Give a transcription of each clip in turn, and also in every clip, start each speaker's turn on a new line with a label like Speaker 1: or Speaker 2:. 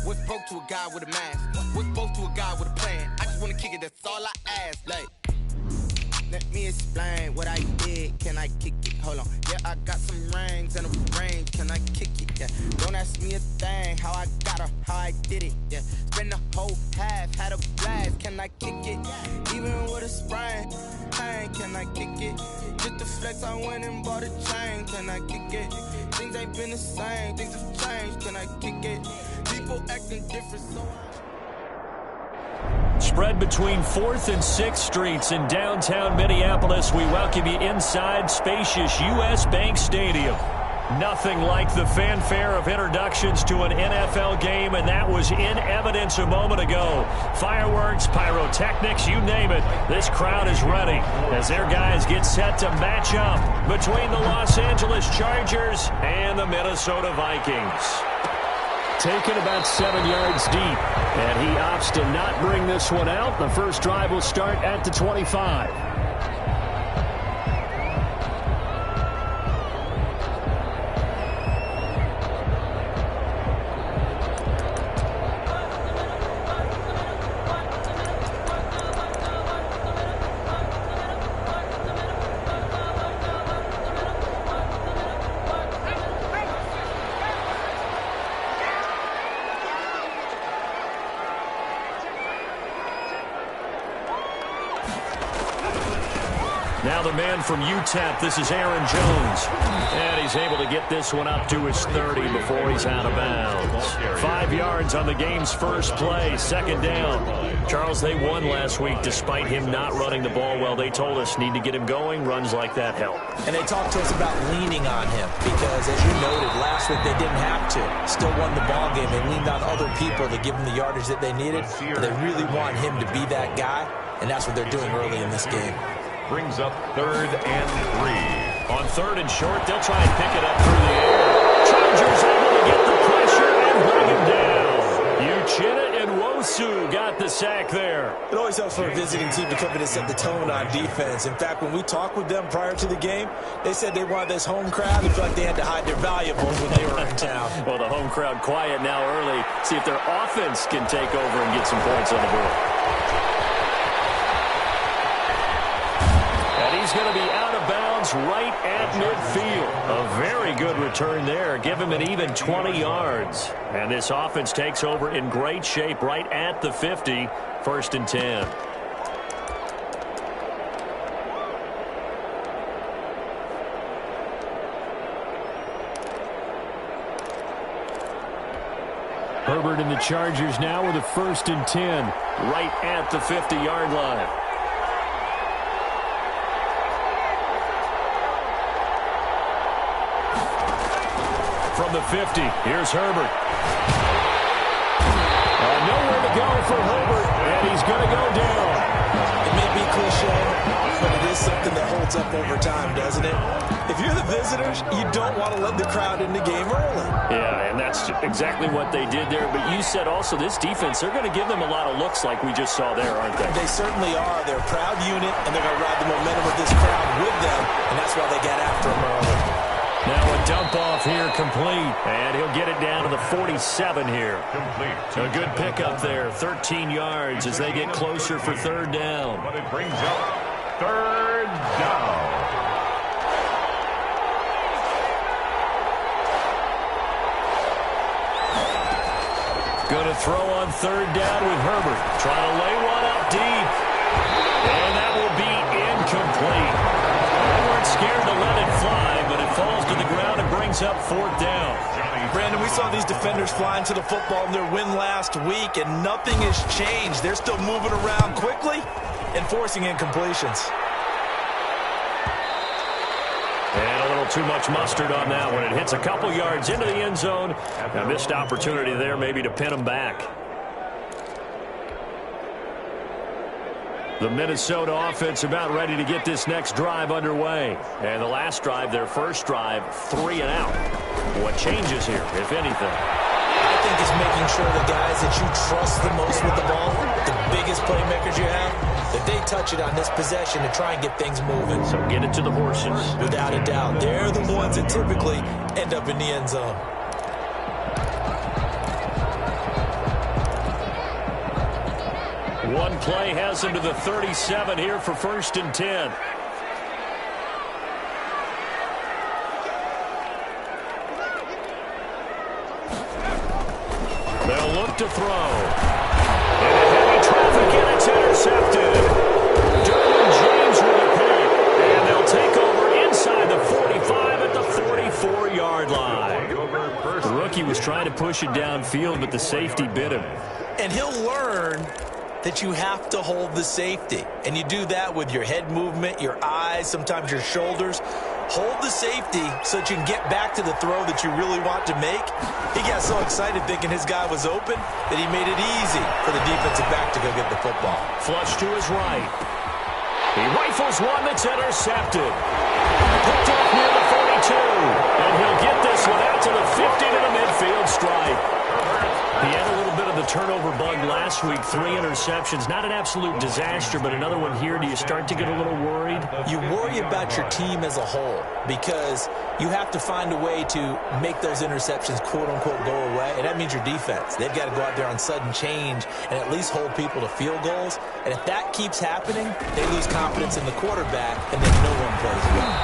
Speaker 1: What's broke to a guy with a mask? What's broke to a guy with a plan? I just wanna kick it, that's all I ask. Like, let me explain what I did. Can I kick it? Hold on. Yeah, I got some rings and a range. Can I kick it? Yeah. Don't ask me a thing. How I got her, how I did it. Yeah. Spend the whole half, had a blast. Can I kick it? Even with a sprain. Pain, can I kick it? Just the flex, I went and bought a chain. Can I kick it? Things ain't been the same. Things have changed. Can I kick it? People acting different, so
Speaker 2: Spread between 4th and 6th Streets in downtown Minneapolis. We welcome you inside spacious U.S. Bank Stadium. Nothing like the fanfare of introductions to an NFL game, and that was in evidence a moment ago. Fireworks, pyrotechnics, you name it. This crowd is ready as their guys get set to match up between the Los Angeles Chargers and the Minnesota Vikings. Taken about 7 yards deep, and he opts to not bring this one out. The first drive will start at the 25. Now the man from UTEP, this is Aaron Jones. And he's able to get this one up to his 30 before he's out of bounds. 5 yards on the game's first play, second down. Charles, they won last week despite him not running the ball well. They told us need to get him going. Runs like that help.
Speaker 3: And they talked to us about leaning on him because, as you noted, last week they didn't have to. Still won the ball game. They leaned on other people to give them the yardage that they needed. But they really want him to be that guy, and that's what they're doing early in this game.
Speaker 4: Brings up 3rd and 3.
Speaker 2: On 3rd and short, they'll try and pick it up through the air. Chargers able to get the pressure and bring him down. Uchenna and Wosu got the sack there.
Speaker 3: It always helps for a visiting team to come in and set the tone on defense. In fact, when we talked with them prior to the game, they said they wanted this home crowd. They felt like they had to hide their valuables when they were in town.
Speaker 2: Well, the home crowd quiet now early. See if their offense can take over and get some points on the board. He's going to be out of bounds right at midfield. A very good return there. Give him an even 20 yards. And this offense takes over in great shape right at the 50. 1st and 10. Herbert and the Chargers now with a 1st and 10 right at the 50-yard line. From the 50, here's Herbert. Nowhere to go for Herbert, and he's going to go down.
Speaker 3: It may be cliche, but it is something that holds up over time, doesn't it? If you're the visitors, you don't want to let the crowd in the game early.
Speaker 2: Yeah, and that's exactly what they did there. But you said also this defense, they're going to give them a lot of looks like we just saw there, aren't they?
Speaker 3: They certainly are. They're a proud unit, and they're going to ride the momentum of this crowd with them, and that's why they got after them early.
Speaker 2: Now a dump off here complete, and he'll get it down to the 47 here.
Speaker 4: Complete.
Speaker 2: A good pickup there, 13 yards as they get closer for 3rd down.
Speaker 4: But it brings up 3rd down.
Speaker 2: Going to throw on 3rd down with Herbert. Trying to lay one up deep. And that will be incomplete. They weren't scared to let it fly, but it falls to the ground and brings up 4th down.
Speaker 3: Brandon, we saw these defenders flying to the football in their win last week, and nothing has changed. They're still moving around quickly and forcing incompletions.
Speaker 2: And a little too much mustard on that one. It hits a couple yards into the end zone. A missed opportunity there maybe to pin them back. The Minnesota offense about ready to get this next drive underway. And the last drive, their first drive, 3 and out. What changes here, if anything?
Speaker 3: I think it's making sure the guys that you trust the most with the ball, the biggest playmakers you have, that they touch it on this possession to try and get things moving.
Speaker 2: So get it to the horses.
Speaker 3: Without a doubt. They're the ones that typically end up in the end zone.
Speaker 2: One play has him to the 37 here for 1st and 10. They'll look to throw. Into heavy traffic, and it's intercepted. Derwin James with a pick. And they'll take over inside the 45 at the 44-yard line. The rookie was trying to push it downfield, but the safety bit him.
Speaker 3: And he'll learn that you have to hold the safety. And you do that with your head movement, your eyes, sometimes your shoulders. Hold the safety so that you can get back to the throw that you really want to make. He got so excited thinking his guy was open that he made it easy for the defensive back to go get the football.
Speaker 2: Flush to his right. He rifles one that's intercepted. Picked off near the 42. And he'll get this one out to the 50 to the midfield stripe. He had a little bit of the turnover bug last week. 3 interceptions. Not an absolute disaster, but another one here. Do you start to get a little worried?
Speaker 3: You worry about your team as a whole because you have to find a way to make those interceptions, quote-unquote, go away. And that means your defense. They've got to go out there on sudden change and at least hold people to field goals. And if that keeps happening, they lose confidence in the quarterback, and then no one plays well.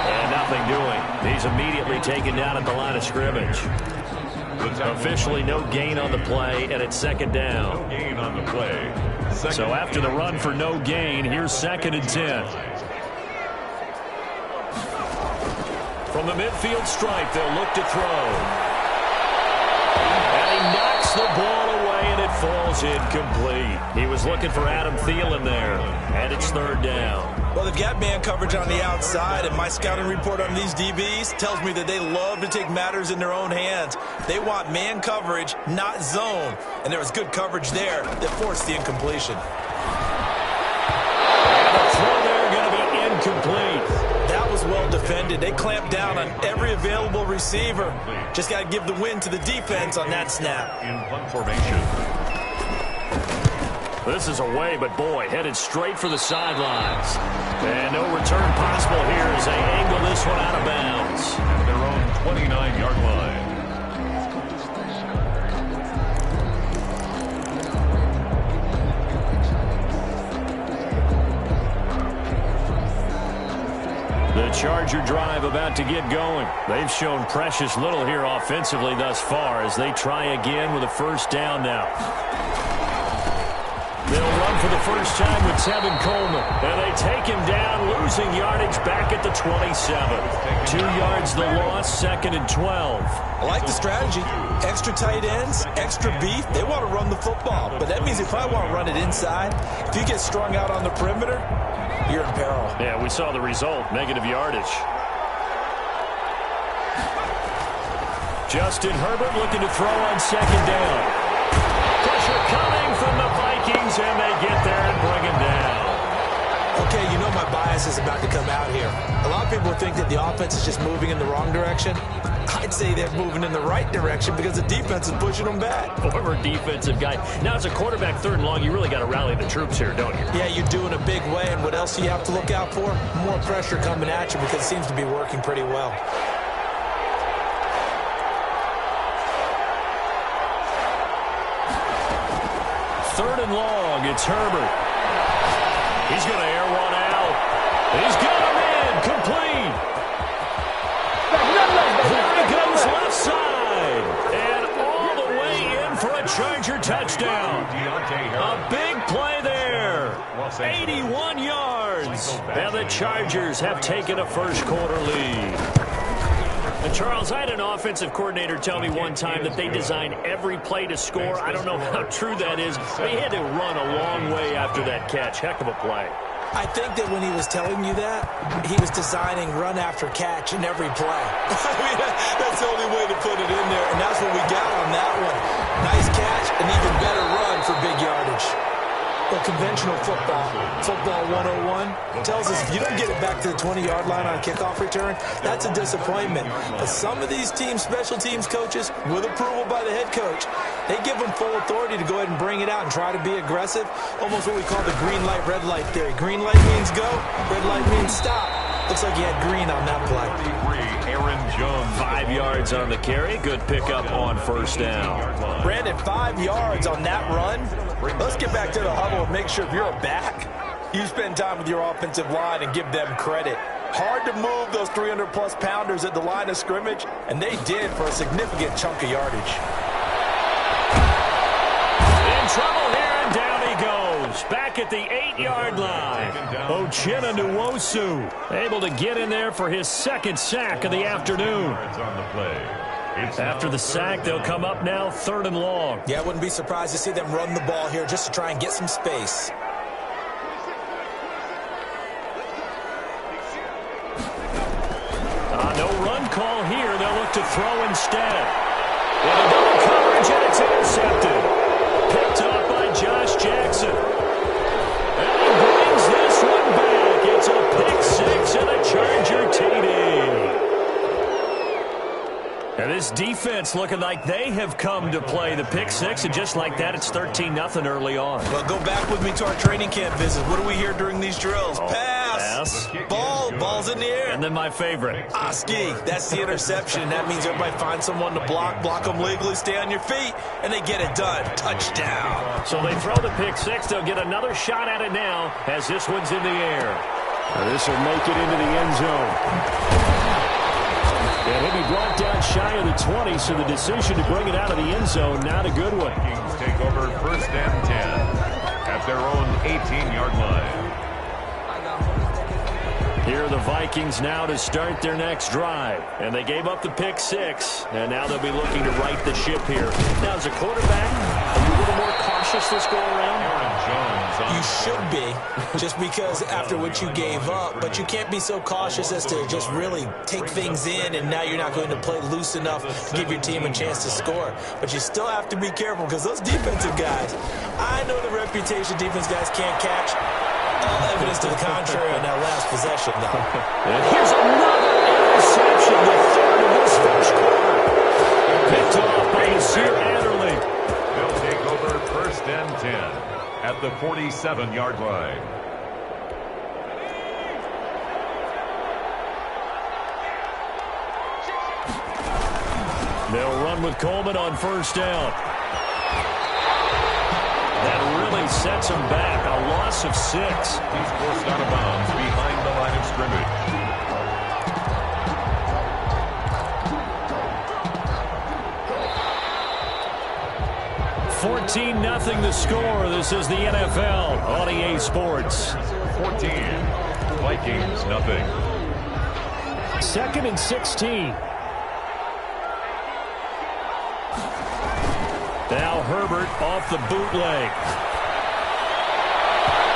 Speaker 2: And nothing doing. He's immediately taken down at the line of scrimmage. Officially no gain on the play, and it's 2nd down.
Speaker 4: No gain on the play.
Speaker 2: So after the run for no gain, here's 2nd and 10. From the midfield stripe, they'll look to throw. And he knocks the ball away, and it falls incomplete. He was looking for Adam Thielen there, and it's 3rd down.
Speaker 3: Well, they've got man coverage on the outside, and my scouting report on these DBs tells me that they love to take matters in their own hands. They want man coverage, not zone. And there was good coverage there that forced the incompletion.
Speaker 2: And the throw there going to be incomplete.
Speaker 3: That was well defended. They clamped down on every available receiver. Just got to give the win to the defense on that snap.
Speaker 4: In punt formation.
Speaker 2: This is away, but boy, headed straight for the sidelines. And no return possible here as they angle this one out of bounds.
Speaker 4: At their own 29-yard line.
Speaker 2: The Charger drive about to get going. They've shown precious little here offensively thus far as they try again with a 1st down now. They'll run for the first time with Tevin Coleman. And they take him down, losing yardage back at the 27. 2 yards the loss, 2nd and 12.
Speaker 3: I like the strategy. Extra tight ends, extra beef. They want to run the football. But that means they probably want to run it inside. If you get strung out on the perimeter, you're in peril.
Speaker 2: Yeah, we saw the result, negative yardage. Justin Herbert looking to throw on 2nd down. Pressure coming from the Vikings, and they get there and bring him down.
Speaker 3: Okay, you know my bias is about to come out here. A lot of people think that the offense is just moving in the wrong direction. I'd say they're moving in the right direction because the defense is pushing them back.
Speaker 2: Former defensive guy. Now, as a quarterback 3rd and long, you really got to rally the troops here, don't you?
Speaker 3: Yeah, you do in a big way, and what else do you have to look out for? More pressure coming at you because it seems to be working pretty well.
Speaker 2: Third and long, it's Herbert. He's going to air one out. He's got him in, complete. There he goes left side. And all the way in for a Charger touchdown. A big play there. 81 yards. And the Chargers have taken a first quarter lead. And Charles, I had an offensive coordinator tell me one time that they design every play to score. I don't know how true that is. They had to run a long way after that catch. Heck of a play.
Speaker 3: I think that when he was telling you that, he was designing run after catch in every play. I mean, that's the only way to put it in there, and that's what we got on that one. Nice catch, an even better run for big yardage. Well, conventional football 101, tells us if you don't get it back to the 20-yard line on a kickoff return, that's a disappointment. But some of these teams, special teams coaches, with approval by the head coach, they give them full authority to go ahead and bring it out and try to be aggressive. Almost what we call the green light, red light theory. Green light means go, red light means stop. Looks like he had green on that play.
Speaker 4: Aaron Jones.
Speaker 2: 5 yards on the carry. Good pickup on first down.
Speaker 3: Brandon, 5 yards on that run. Let's get back to the huddle and make sure if you're a back, you spend time with your offensive line and give them credit. Hard to move those 300-plus pounders at the line of scrimmage, and they did for a significant chunk of yardage.
Speaker 2: In trouble here, and down he goes. Back at the 8-yard line. Uchenna Nwosu able to get in there for his second sack of the afternoon. After the sack, they'll come up now 3rd and long.
Speaker 3: Yeah, I wouldn't be surprised to see them run the ball here just to try and get some space.
Speaker 2: No run call here. They'll look to throw instead. With a double coverage, and it's intercepted. Picked off by Josh Jackson. And he brings this one back. It's a pick 6 and a Charger TD. And this defense looking like they have come to play the pick 6, and just like that, it's 13-0 early on.
Speaker 3: Well, go back with me to our training camp visit. What do we hear during these drills? Pass. Ball's in the air.
Speaker 2: And then my favorite.
Speaker 3: Oski, that's the interception. That means everybody finds someone to block them legally, stay on your feet, and they get it done. Touchdown.
Speaker 2: So they throw the pick 6. They'll get another shot at it now as this one's in the air. This will make it into the end zone. And he'll be brought down shy of the 20, so the decision to bring it out of the end zone, not a good one.
Speaker 4: Vikings take over 1st and 10 at their own 18-yard line.
Speaker 2: Here are the Vikings now to start their next drive. And they gave up the pick 6, and now they'll be looking to right the ship here. Now, as a quarterback, are you a little more cautious this go around?
Speaker 4: Aaron Jones.
Speaker 3: You should be, just because after what you gave up, but you can't be so cautious as to just really take things in, and now you're not going to play loose enough to give your team a chance to score. But you still have to be careful, because those defensive guys, I know the reputation defense guys can't catch. All evidence to the contrary on that last possession, though.
Speaker 2: And here's another interception, the 3rd of this first quarter. Picked off by Nasir Adderley.
Speaker 4: They'll take over 1st and 10 at the 47-yard line.
Speaker 2: They'll run with Coleman on first down. That really sets them back. A loss of 6.
Speaker 4: He's forced out of bounds behind the line of scrimmage.
Speaker 2: 14-0 the score. This is the NFL on EA Sports.
Speaker 4: 14. Vikings, nothing.
Speaker 2: 2nd and 16. Now Herbert off the bootleg.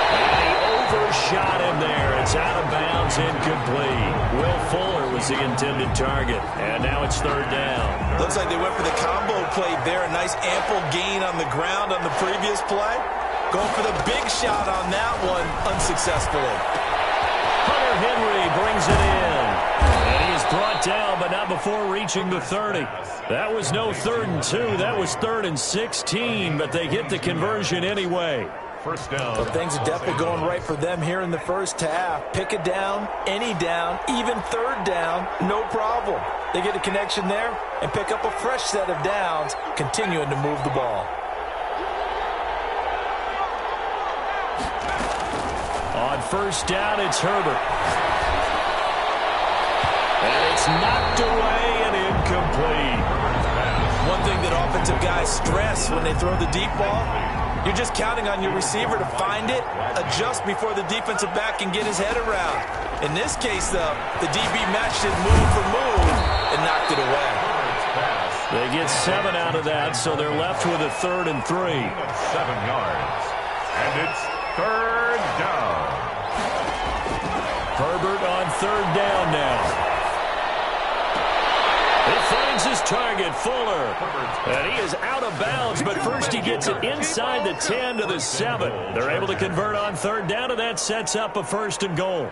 Speaker 2: And he overshot him there. It's out of bounds, incomplete. Will Fuller was the intended target. And now it's 3rd down.
Speaker 3: Looks like they went for the combo play there. A nice ample gain on the ground on the previous play. Going for the big shot on that one unsuccessfully.
Speaker 2: Hunter Henry brings it in. And he is brought down, but not before reaching the 30. That was no 3rd and 2. That was 3rd and 16, but they get the conversion anyway.
Speaker 4: First down.
Speaker 3: Well, things are definitely going right for them here in the first half. Pick a down, any down, even 3rd down, no problem. They get a connection there and pick up a fresh set of downs, continuing to move the ball.
Speaker 2: On first down, it's Herbert. And it's knocked away and incomplete.
Speaker 3: One thing that offensive guys stress when they throw the deep ball, you're just counting on your receiver to find it, adjust before the defensive back can get his head around. In this case, though, the DB matched it move for move and knocked it away.
Speaker 2: They get 7 out of that, so they're left with a 3rd and 3.
Speaker 4: 7 yards. And it's 3rd down.
Speaker 2: Herbert on 3rd down now. He finds his target, Fuller. And he is out of bounds, but first he gets it inside the 10 to the 7. They're able to convert on 3rd down, and that sets up a 1st and goal.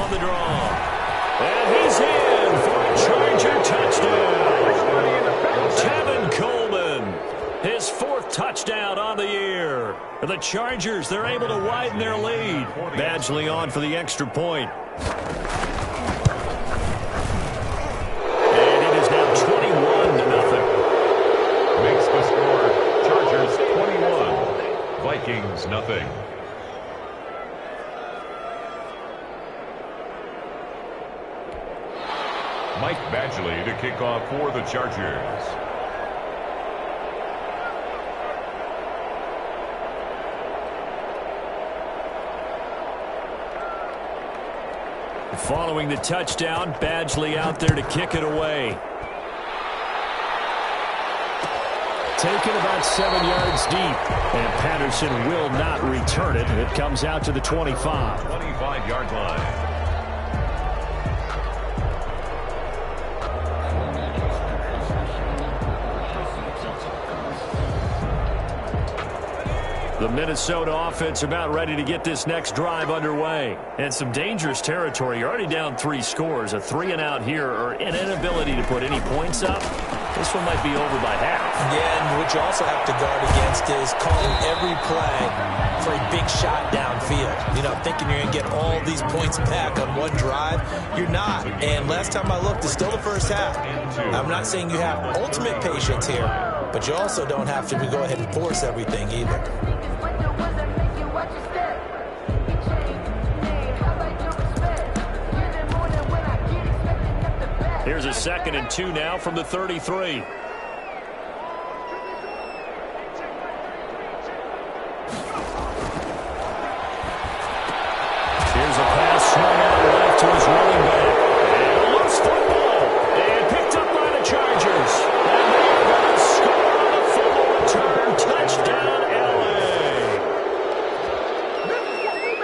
Speaker 2: on the draw. And he's in for a Charger touchdown. Tevin Coleman, his 4th touchdown on the year. The Chargers, they're able to widen their lead. Badgley on for the extra point. And it is now 21-0.
Speaker 4: Makes the score Chargers 21, Vikings nothing. Mike Badgley to kick off for the Chargers.
Speaker 2: Following the touchdown, Badgley out there to kick it away. Taken about 7 yards deep, and Patterson will not return it. It comes out to the 25.
Speaker 4: 25-yard line.
Speaker 2: The Minnesota offense about ready to get this next drive underway. And some dangerous territory. You're already down 3 scores. A 3-and-out here or an inability to put any points up. This one might be over by half.
Speaker 3: Yeah, and what you also have to guard against is calling every play for a big shot downfield. You know, thinking you're going to get all these points back on one drive. You're not. And last time I looked, it's still the first half. I'm not saying you have ultimate patience here, but you also don't have to go ahead and force everything either.
Speaker 2: Here's a 2nd and 2 now from the 33. Here's a pass swung out left to his running back. And a loose football. And picked up by the Chargers. And they're going to score on the fumble return. Touchdown, LA.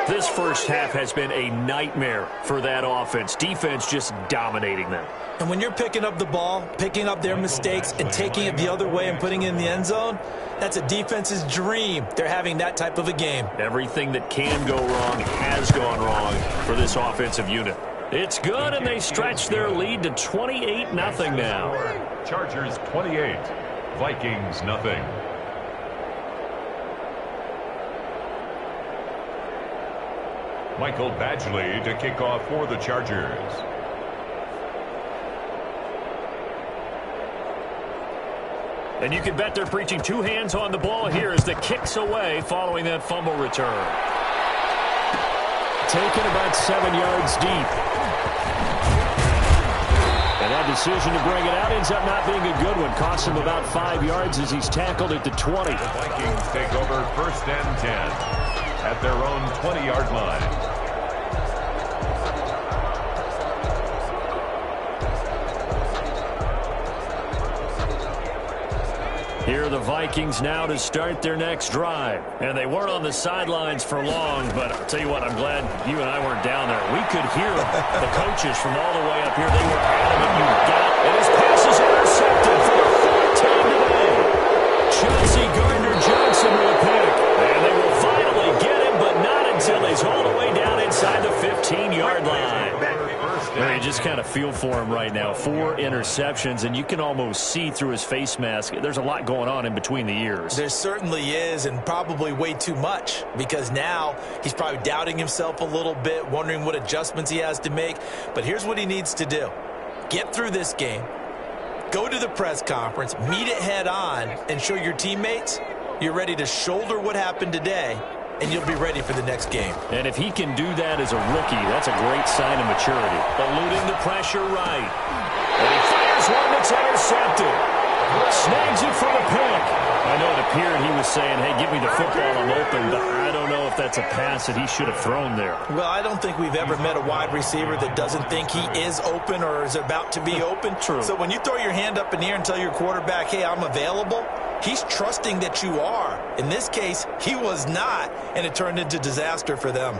Speaker 2: This first half has been a nightmare for that offense. Defense just dominating them.
Speaker 3: And when you're picking up the ball, picking up their mistakes, and taking it the other way and putting it in the end zone, that's a defense's dream. They're having that type of a game.
Speaker 2: Everything that can go wrong has gone wrong for this offensive unit. It's good, and they stretch their lead to 28-0 now.
Speaker 4: Chargers 28, Vikings nothing. Michael Badgley to kick off for the Chargers.
Speaker 2: And you can bet they're preaching 2 hands on the ball here as the kick's away following that fumble return. Taken about 7 yards deep. And that decision to bring it out ends up not being a good one. Costs him about 5 yards as he's tackled at the 20.
Speaker 4: The Vikings take over 1st and 10 at their own 20-yard line.
Speaker 2: Here are the Vikings now to start their next drive. And they weren't on the sidelines for long, but I'll tell you what, I'm glad you and I weren't down there. We could hear the coaches from all the way up here. They were adamant. You got it. And his pass is intercepted for the 4th time today. Chauncey Gardner-Johnson with a pick. And they will finally get him, but not until he's all the way down inside the 15-yard line. Well, you just kind of feel for him right now. 4 interceptions, and you can almost see through his face mask. There's a lot going on in between the ears.
Speaker 3: There certainly is, and probably way too much, because now he's probably doubting himself a little bit, wondering what adjustments he has to make. But here's what he needs to do. Get through this game, go to the press conference, meet it head on, and show your teammates you're ready to shoulder what happened today, and you'll be ready for the next game.
Speaker 2: And if he can do that as a rookie, that's a great sign of maturity. Eluding the pressure right. And he fires one that's intercepted. Snags it for the pick. I know it appeared he was saying, hey, give me the football, I'm open, but I don't know if that's a pass that he should have thrown there.
Speaker 3: Well, I don't think we've ever met a wide receiver that doesn't think he is open or is about to be open.
Speaker 2: True.
Speaker 3: So when you throw your hand up in the air and tell your quarterback, hey, I'm available, he's trusting that you are. In this case, he was not, and it turned into disaster for them.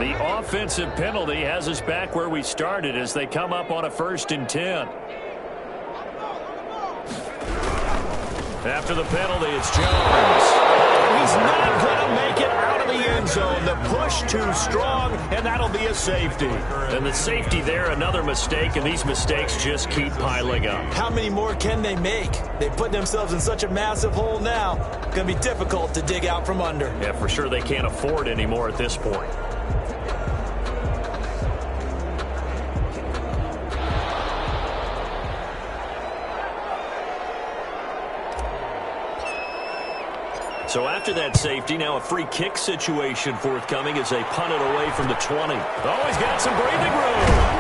Speaker 2: The offensive penalty has us back where we started as they come up on a 1st and 10. After the penalty, it's Jones. He's not going to make it out of the end zone. The push too strong, and that'll be a safety. And the safety there, another mistake, and these mistakes just keep piling up.
Speaker 3: How many more can they make? They put themselves in such a massive hole now. It's going to be difficult to dig out from under.
Speaker 2: Yeah, for sure they can't afford anymore at this point. So after that safety, now a free kick situation forthcoming as they punt it away from the 20. Oh, he's got some breathing room.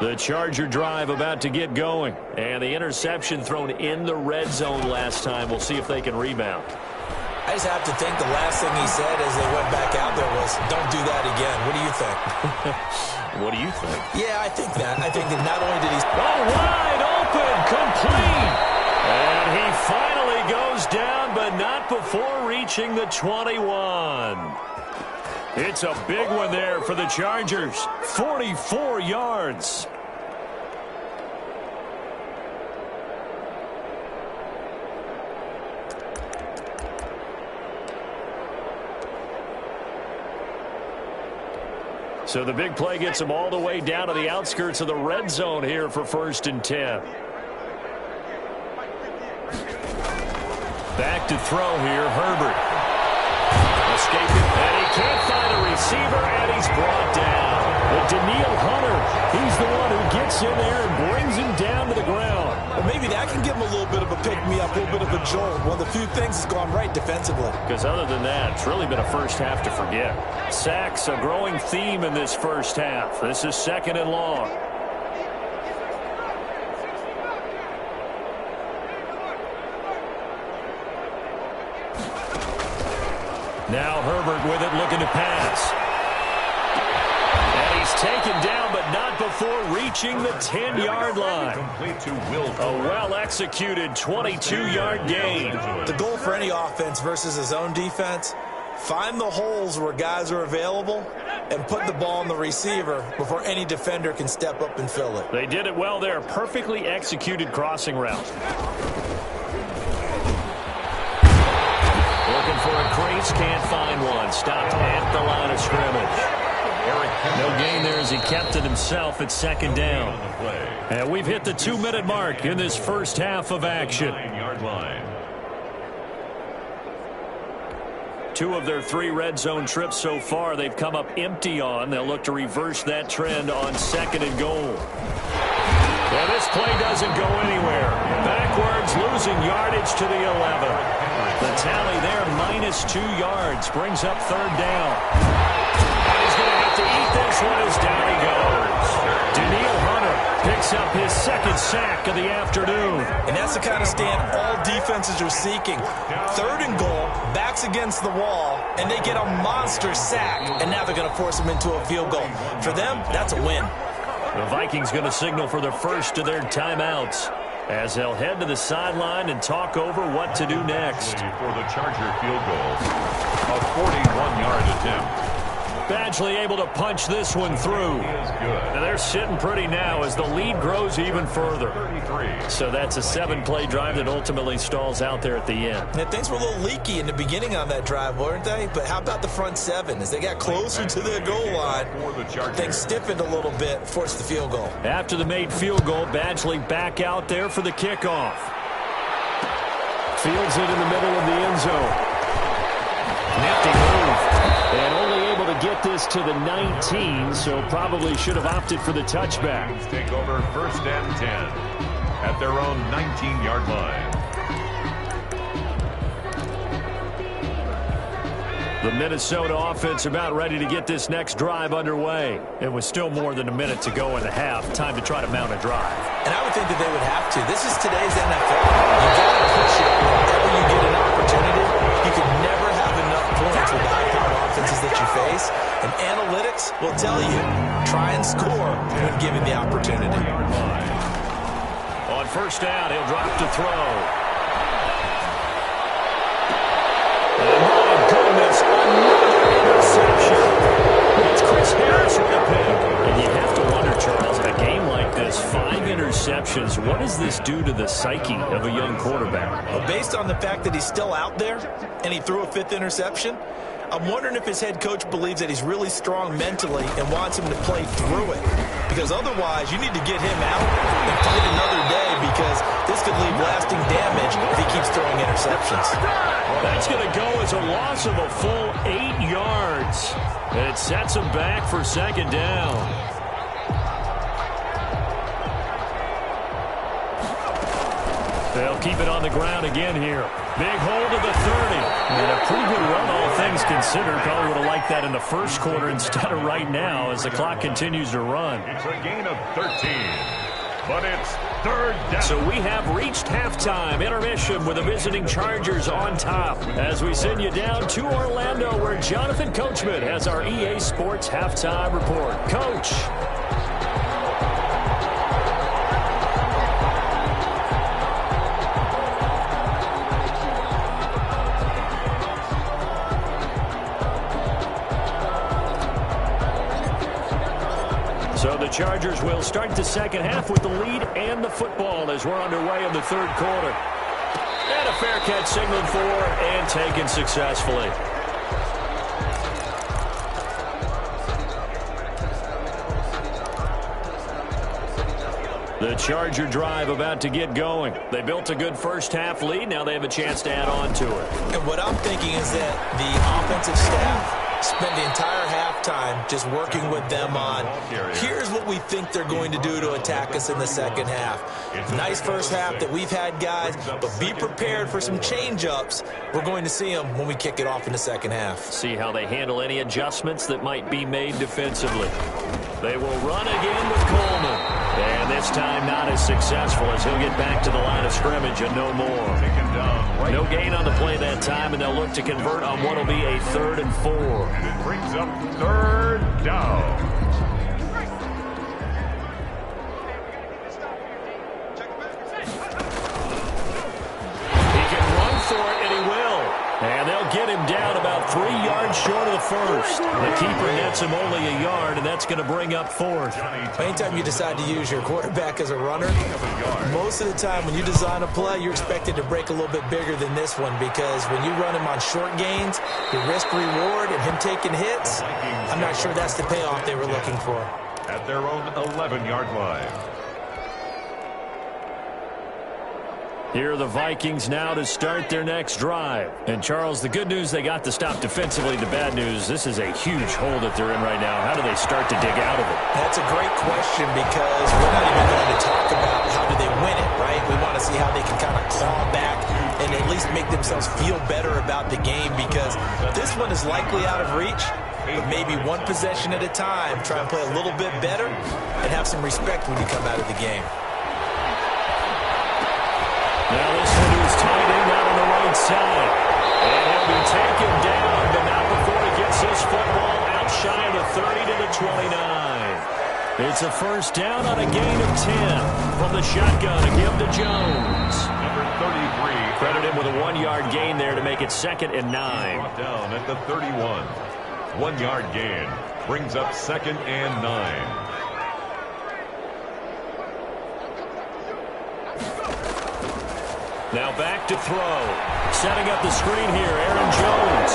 Speaker 2: The Charger drive about to get going. And the interception thrown in the red zone last time. We'll see if they can rebound.
Speaker 3: I just have to think the last thing he said as they went back out there was, don't do that again. What do you think?
Speaker 2: What do you think?
Speaker 3: Yeah, I think that. I think that not only did he...
Speaker 2: Oh, wide open, complete. And he finally goes down, but not before reaching the 21. It's a big one there for the Chargers. 44 yards. So the big play gets them all the way down to the outskirts of the red zone here for 1st and 10. Back to throw here, Herbert. Escaping, and he can't find a receiver, and he's brought down. But Daniil Hunter, he's the one who gets in there and brings him down to the ground.
Speaker 3: Well, maybe that can give him a little bit of a pick-me-up, a little bit of a jolt. One of the few things that's gone right defensively.
Speaker 2: Because other than that, it's really been a first half to forget. Sacks, a growing theme in this first half. This is 2nd and long. Now Herbert with it, looking to pass. And he's taken down, but not before reaching the 10-yard line. A well-executed 22-yard gain.
Speaker 3: The goal for any offense versus his own defense, find the holes where guys are available and put the ball on the receiver before any defender can step up and fill it.
Speaker 2: They did it well there. Perfectly executed crossing route. Looking for a crease, can't find one. Stopped at the line of scrimmage. No gain there as he kept it himself at 2nd down. And we've hit the 2-minute mark in this first half of action. 2 of their 3 red zone trips so far they've come up empty on. They'll look to reverse that trend on 2nd and goal. Well, this play doesn't go anywhere. Backwards, losing yardage to the 11. The tally there, -2 yards, brings up 3rd down. And he's going to have to eat this one as down he goes. Daniil Hunter picks up his 2nd sack of the afternoon.
Speaker 3: And that's the kind of stand all defenses are seeking. 3rd and goal, backs against the wall, and they get a monster sack. And now they're going to force him into a field goal. For them, that's a win.
Speaker 2: The Vikings going to signal for the first of their timeouts as they'll head to the sideline and talk over what to do next.
Speaker 4: For the Charger field goal, a 41-yard attempt.
Speaker 2: Badgley able to punch this one through. And they're sitting pretty now as the lead grows even further. So that's a 7-play drive that ultimately stalls out there at the end.
Speaker 3: Yeah, things were a little leaky in the beginning on that drive, weren't they? But how about the front 7? As they got closer to their goal line, things stiffened a little bit, forced the field goal.
Speaker 2: After the made field goal, Badgley back out there for the kickoff. Fields it in the middle of the end zone. Nifty move. And only able to get this to the 19, so probably should have opted for the touchback.
Speaker 4: Take over 1st and 10 at their own 19-yard line.
Speaker 2: The Minnesota offense about ready to get this next drive underway. It was still more than a minute to go in the half. Time to try to mount a drive.
Speaker 3: And I would think that they would have to. This is today's NFL. You got to push it whenever you get an opportunity. You can never have enough points with the high-powered offenses that you face. And analytics will tell you, try and score when given the opportunity.
Speaker 2: On first down, he'll drop to throw. My goodness, another interception. It's Chris Harris with a pick. And you have to wonder, Charles, in a game like this, 5 interceptions, what does this do to the psyche of a young quarterback?
Speaker 3: Well, based on the fact that he's still out there and he threw a 5th interception, I'm wondering if his head coach believes that he's really strong mentally and wants him to play through it. Because otherwise, you need to get him out and fight another day, because this could leave lasting damage if he keeps throwing interceptions.
Speaker 2: That's going to go as a loss of a full 8 yards. And it sets him back for second down. They'll keep it on the ground again here. Big hold of the 30. And a pretty good run, all things considered. Probably would have liked that in the first quarter instead of right now as the clock continues to run.
Speaker 4: It's a gain of 13. But it's third down.
Speaker 2: So we have reached halftime intermission with the visiting Chargers on top. As we send you down to Orlando, where Jonathan Coachman has our EA Sports halftime report. Coach. So the Chargers will start the second half with the lead and the football as we're underway in the third quarter. And a fair catch signaled for and taken successfully. The Charger drive about to get going. They built a good first half lead. Now they have a chance to add on to it.
Speaker 3: And what I'm thinking is that the offensive staff spent the entire halftime just working with them on, here's what we think they're going to do to attack us in the second half. Nice first half that we've had, guys, but be prepared for some change-ups. We're going to see them when we kick it off in the second half.
Speaker 2: See how they handle any adjustments that might be made defensively. They will run again with Coleman. And this time not as successful as he'll get back to the line of scrimmage and no more. No gain on the play that time, and they'll look to convert on what will be a 3rd and 4.
Speaker 4: And it brings up third down.
Speaker 2: He can run for it, and he will. And they'll get him down about 3 yards short of the first. The keeper nets him only a yard, and that's going to bring up 4th.
Speaker 3: Anytime you decide to use your quarterback as a runner, most of the time when you design a play, you're expected to break a little bit bigger than this one, because when you run him on short gains, your risk-reward and him taking hits, I'm not sure that's the payoff they were looking for.
Speaker 4: At their own 11-yard line.
Speaker 2: Here are the Vikings now to start their next drive. And, Charles, the good news, they got the stop defensively. The bad news, this is a huge hole that they're in right now. How do they start to dig out of it?
Speaker 3: That's a great question, because we're not even going to talk about how do they win it, right? We want to see how they can kind of claw back and at least make themselves feel better about the game, because this one is likely out of reach. But maybe one possession at a time, try and play a little bit better and have some respect when you come out of the game.
Speaker 2: Now this one is tight end out on the right side. And he'll be taken down, but not before he gets his football out shy of the 30 to the 29. It's a first down on a gain of 10 from the shotgun to give to Jones.
Speaker 4: Number 33.
Speaker 2: Credit him with a 1-yard gain there to make it 2nd and 9.
Speaker 4: Brought down at the 31. 1-yard gain brings up 2nd and 9.
Speaker 2: Now back to throw. Setting up the screen here, Aaron Jones.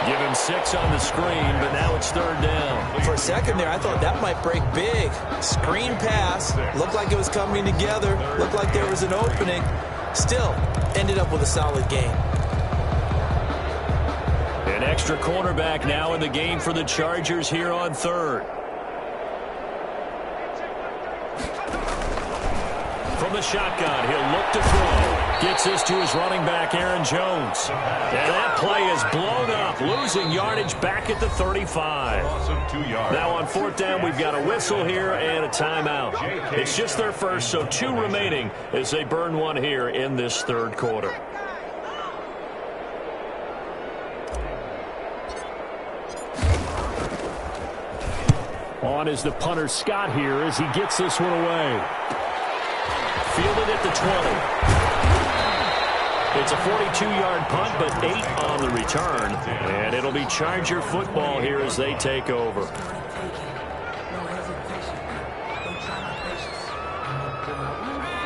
Speaker 2: Give him 6 on the screen, but now it's 3rd down.
Speaker 3: For a second there, I thought that might break big. Screen pass. Looked like it was coming together. Looked like there was an opening. Still, ended up with a solid game.
Speaker 2: An extra cornerback now in the game for the Chargers here on 3rd. From the shotgun, he'll look to throw. Gets this to his running back, Aaron Jones. And that play is blown up, losing yardage back at the 35. Now on 4th down, we've got a whistle here and a timeout. It's just their first, so 2 remaining as they burn one here in this 3rd quarter. On is the punter Scott here as he gets this one away. Fielded at the 20. It's a 42-yard punt, but 8 on the return. And it'll be Charger football here as they take over.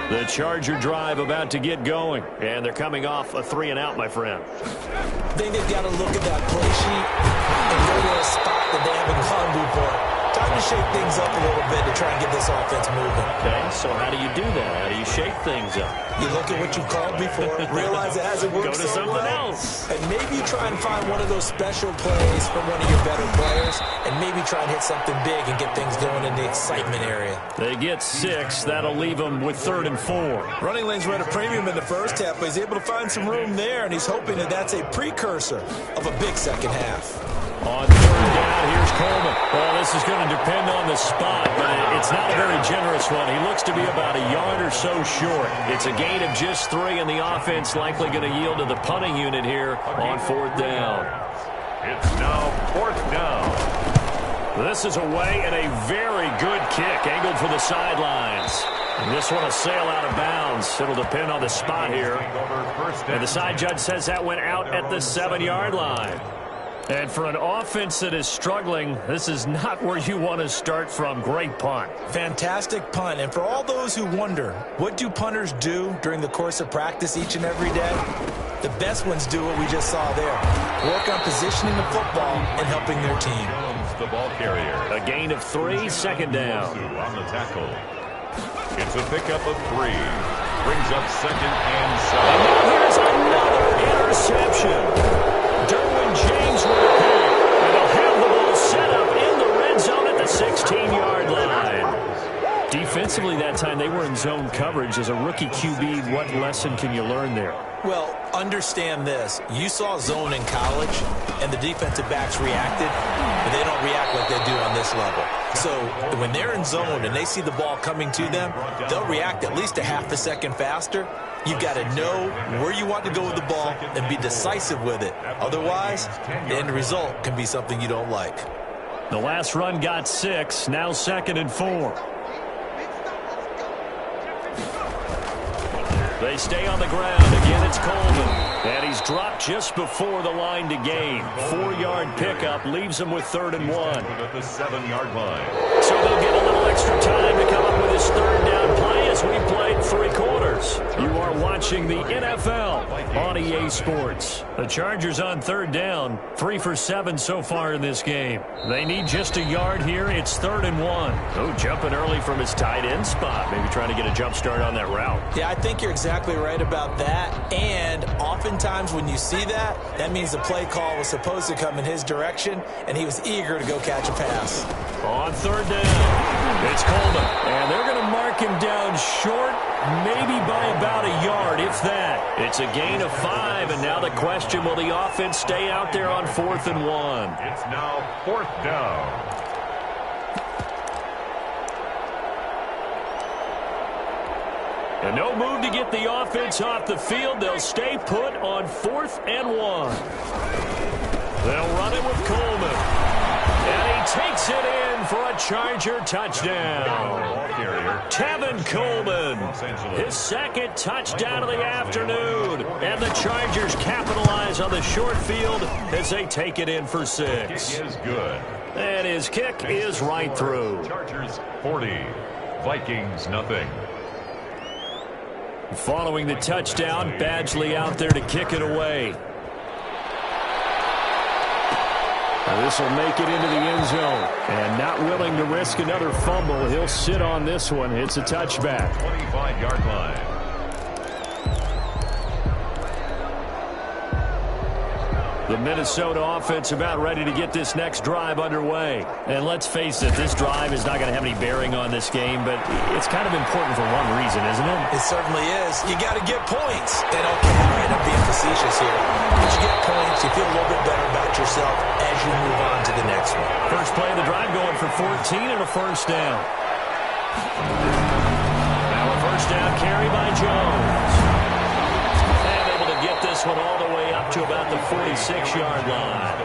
Speaker 2: The Charger drive about to get going. And they're coming off a 3-and-out, my friend.
Speaker 3: I think they've got to look at that play sheet and go to a spot that they haven't gone before. Time to shake things up a little bit to try and get this offense moving.
Speaker 2: Okay, so how do you do that? How do you shake things up?
Speaker 3: You look at what you called before, realize it hasn't worked
Speaker 2: Go to
Speaker 3: so
Speaker 2: something
Speaker 3: well,
Speaker 2: else.
Speaker 3: and maybe try and find one of those special plays from one of your better players, and maybe try and hit something big and get things going in the excitement area.
Speaker 2: They get 6. That'll leave them with 3rd and 4.
Speaker 3: Running lanes were at a premium in the first half, but he's able to find some room there, and he's hoping that that's a precursor of a big second half.
Speaker 2: On 3rd down, here's Coleman. Well, this is going to depend on the spot, but it's not a very generous one. He looks to be about a yard or so short. It's a gain of just 3, and the offense likely going to yield to the punting unit here on 4th down.
Speaker 4: It's now 4th down.
Speaker 2: This is away and a very good kick, angled for the sidelines. And this one will sail out of bounds. It'll depend on the spot here. And the side judge says that went out at the 7-yard line. And for an offense that is struggling, this is not where you want to start from. Great punt.
Speaker 3: Fantastic punt. And for all those who wonder, what do punters do during the course of practice each and every day? The best ones do what we just saw there. Work on positioning the football and helping their team.
Speaker 4: The ball carrier.
Speaker 2: A gain of 3, 2nd down.
Speaker 4: On the tackle. It's a pickup of 3. Brings up 2nd and 7.
Speaker 2: And now here's another interception. Derwin James with a pick. And he'll have the ball set up in the red zone at the 16-yard line. Defensively that time, they were in zone coverage. As a rookie QB, what lesson can you learn there?
Speaker 3: Well, understand this. You saw zone in college, and the defensive backs reacted, but they don't react like they do on this level. So when they're in zone and they see the ball coming to them, they'll react at least a half a second faster. You've got to know where you want to go with the ball and be decisive with it. Otherwise, the end result can be something you don't like.
Speaker 2: The last run got 6, now 2nd and 4. They stay on the ground. Again, it's Coleman. And he's dropped just before the line to gain. 4-yard pickup leaves him with 3rd and 1.
Speaker 4: At the 7-yard line.
Speaker 2: So they'll get a little extra time to come up with his 3rd down play as we played 3 quarters. You are watching the NFL on EA Sports. The Chargers on 3rd down, 3 for 7 so far in this game. They need just a yard here. It's 3rd and 1. Oh, jumping early from his tight end spot. Maybe trying to get a jump start on that route.
Speaker 3: Yeah, I think you're exactly right about that. And oftentimes when you see that, that means the play call was supposed to come in his direction, and he was eager to go catch a pass.
Speaker 2: On 3rd down, it's Coleman. And they're going to mark him down short, maybe by about a yard, if that. It's a gain of 5, and now the question, will the offense stay out there on 4th and 1?
Speaker 4: It's now 4th down.
Speaker 2: And no move to get the offense off the field. They'll stay put on 4th and 1. They'll run it with Coleman. And he takes it in for a Charger touchdown. Tevin Coleman, his 2nd touchdown of the afternoon. And the Chargers capitalize on the short field as they take it in for 6.
Speaker 4: Kick is good.
Speaker 2: And his kick is right through.
Speaker 4: Chargers 40, Vikings nothing.
Speaker 2: Following the touchdown, Badgley out there to kick it away. This will make it into the end zone. And not willing to risk another fumble, he'll sit on this one. It's a touchback.
Speaker 4: 25-yard line.
Speaker 2: The Minnesota offense about ready to get this next drive underway. And let's face it, this drive is not going to have any bearing on this game, but it's kind of important for one reason, isn't it?
Speaker 3: It certainly is. You got to get points. And okay, all right, I'm being facetious here. But you get points, you feel a little bit better about yourself as you move on to the next one.
Speaker 2: First play of the drive going for 14 and a first down. Now a first down carry by Jones. And able to get this one all the way up to about the 46-yard line.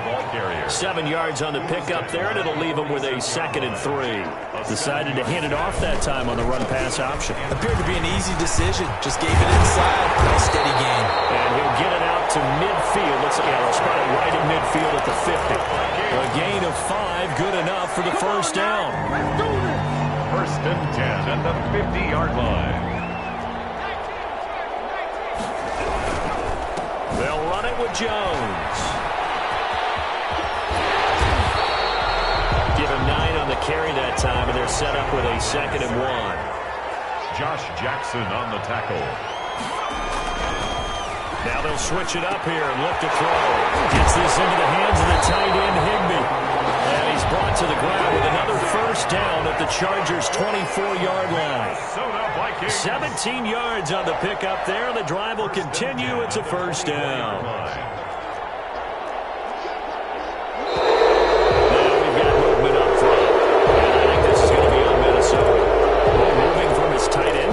Speaker 2: 7 yards on the pickup there, and it'll leave him with a 2nd and 3. Decided to hand it off that time on the run-pass option.
Speaker 3: Appeared to be an easy decision. Just gave it inside. Nice steady gain.
Speaker 2: And he'll get it out to midfield. Let's spot it right at midfield at the 50. A gain of 5, good enough for the first down.
Speaker 4: First and 10 at the 50-yard line.
Speaker 2: They'll run it with Jones. Give him 9 on the carry that time, and they're set up with a 2nd and 1.
Speaker 4: Josh Jackson on the tackle.
Speaker 2: Now they'll switch it up here and look to throw. Gets this into the hands of the tight end, Higbee. And he's brought to the ground with another first down at the Chargers' 24-yard line. 17 yards on the pickup there. The drive will continue. It's a first down.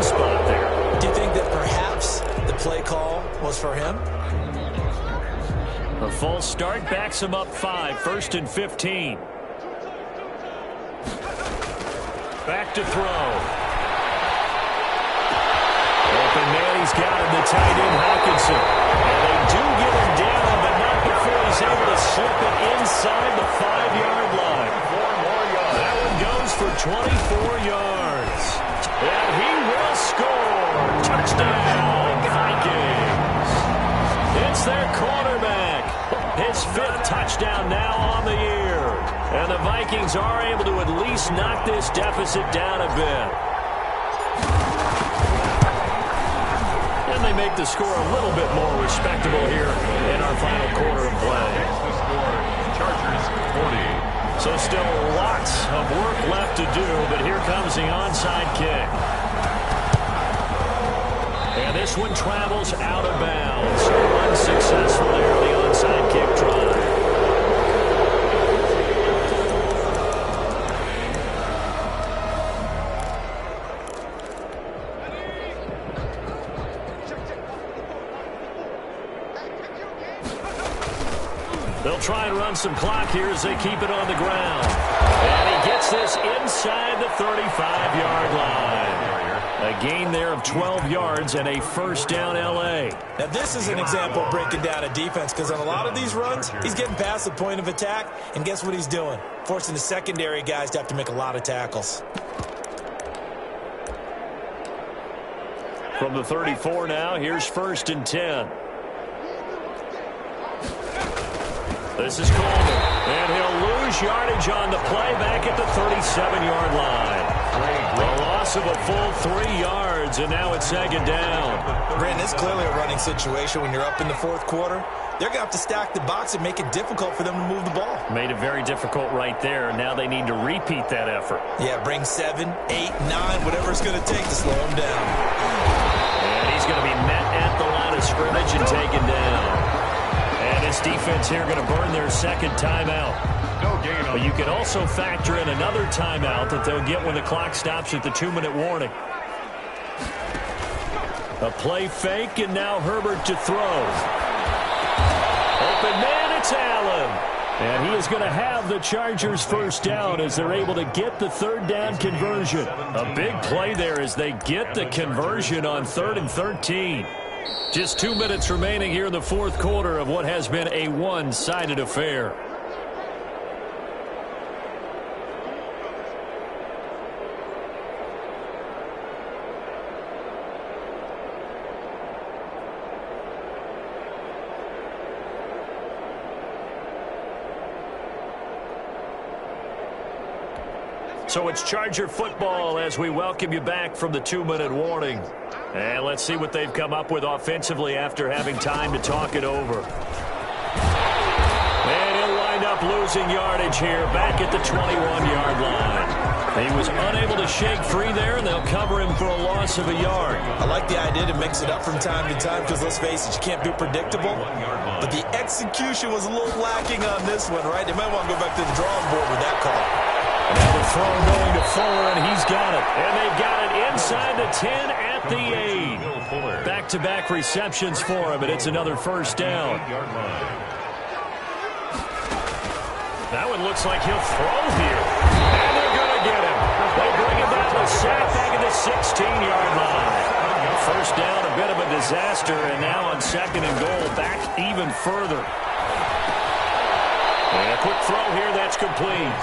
Speaker 2: Spot there.
Speaker 3: Do you think that perhaps the play call was for him?
Speaker 2: A false start backs him up 5, 1st and 15. Back to throw. Open man, he's got him, the tight end Hawkinson. And they do get him down, but not before he's able to slip it inside the 5-yard line. 4 more yards. That one goes for 24 yards. And he will score. Touchdown, Vikings. It's their quarterback. His 5th touchdown now on the year. And the Vikings are able to at least knock this deficit down a bit. And they make the score a little bit more respectable here in our final quarter of play.
Speaker 4: The score, Chargers 40.
Speaker 2: So still lots of work left to do, but here comes the onside kick. And this one travels out of bounds. So unsuccessful there, the onside kick try. They'll try and run some clock here as they keep it on the ground. And he gets this inside the 35-yard line. A gain there of 12 yards and a first down L.A.
Speaker 3: Now this is an example of breaking down a defense, because on a lot of these runs, he's getting past the point of attack, and guess what he's doing? Forcing the secondary guys to have to make a lot of tackles.
Speaker 2: From the 34 now, here's 1st and 10. This is Coleman, and he'll lose yardage on the play back at the 37-yard line. A loss of a full 3 yards, and now it's 2nd down.
Speaker 3: Brandon, it's clearly a running situation when you're up in the 4th quarter. They're going to have to stack the box and make it difficult for them to move the ball.
Speaker 2: Made it very difficult right there. Now they need to repeat that effort.
Speaker 3: Yeah, bring 7, 8, 9, whatever it's going to take to slow him down.
Speaker 2: And he's going to be met at the line of scrimmage and taken down. And this defense here going to burn their 2nd timeout. But you can also factor in another timeout that they'll get when the clock stops at the 2-minute warning. A play fake, and now Herbert to throw. Open man, it's Allen. And he is going to have the Chargers first down as they're able to get the 3rd down conversion. A big play there as they get the conversion on 3rd and 13. Just 2 minutes remaining here in the 4th quarter of what has been a one-sided affair. So it's Charger football as we welcome you back from the 2-minute warning. And let's see what they've come up with offensively after having time to talk it over. losing yardage here, back at the 21-yard line. He was unable to shake free there, and they'll cover him for a loss of a yard.
Speaker 3: I like the idea to mix it up from time to time because, let's face it, you can't be predictable. But the execution was a little lacking on this one, right? They might want to go back to the drawing board with that call.
Speaker 2: Now the throw going to Fuller, and he's got it. And they've got it inside the 10 at the 8. Back-to-back receptions for him, and it's another first down. That one looks like he'll throw here. And they're going to get him. They bring him down with a sack back at the 16-yard line. First down, a bit of a disaster, and now on 2nd and goal, back even further. And a quick throw here, that's complete.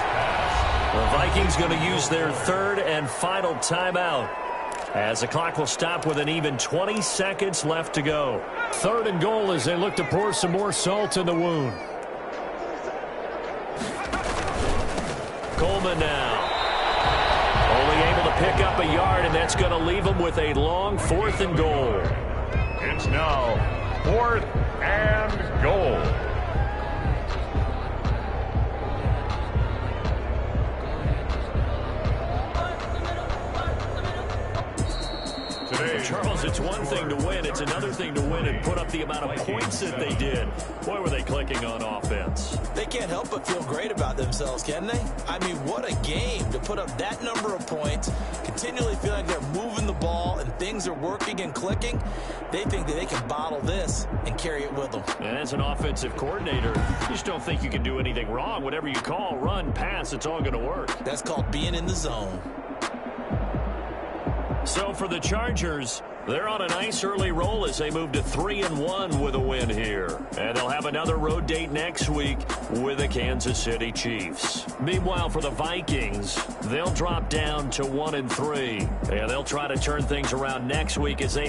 Speaker 2: The Vikings going to use their 3rd and final timeout, as the clock will stop with an even 20 seconds left to go. 3rd and goal as they look to pour some more salt in the wound. Coleman now. Only able to pick up a yard, and that's going to leave him with a long 4th and goal.
Speaker 4: It's now 4th and goal.
Speaker 2: Charles, it's one thing to win. It's another thing to win and put up the amount of points that they did. Boy, were they clicking on offense.
Speaker 3: They can't help but feel great about themselves, can they? I mean, what a game to put up that number of points, continually feel like they're moving the ball and things are working and clicking. They think that they can bottle this and carry it with them.
Speaker 2: And as an offensive coordinator, you just don't think you can do anything wrong. Whatever you call, run, pass, it's all going to work.
Speaker 3: That's called being in the zone.
Speaker 2: So for the Chargers, they're on a nice early roll as they move to 3-1 with a win here. And they'll have another road date next week with the Kansas City Chiefs. Meanwhile, for the Vikings, they'll drop down to 1-3. And they'll try to turn things around next week as they have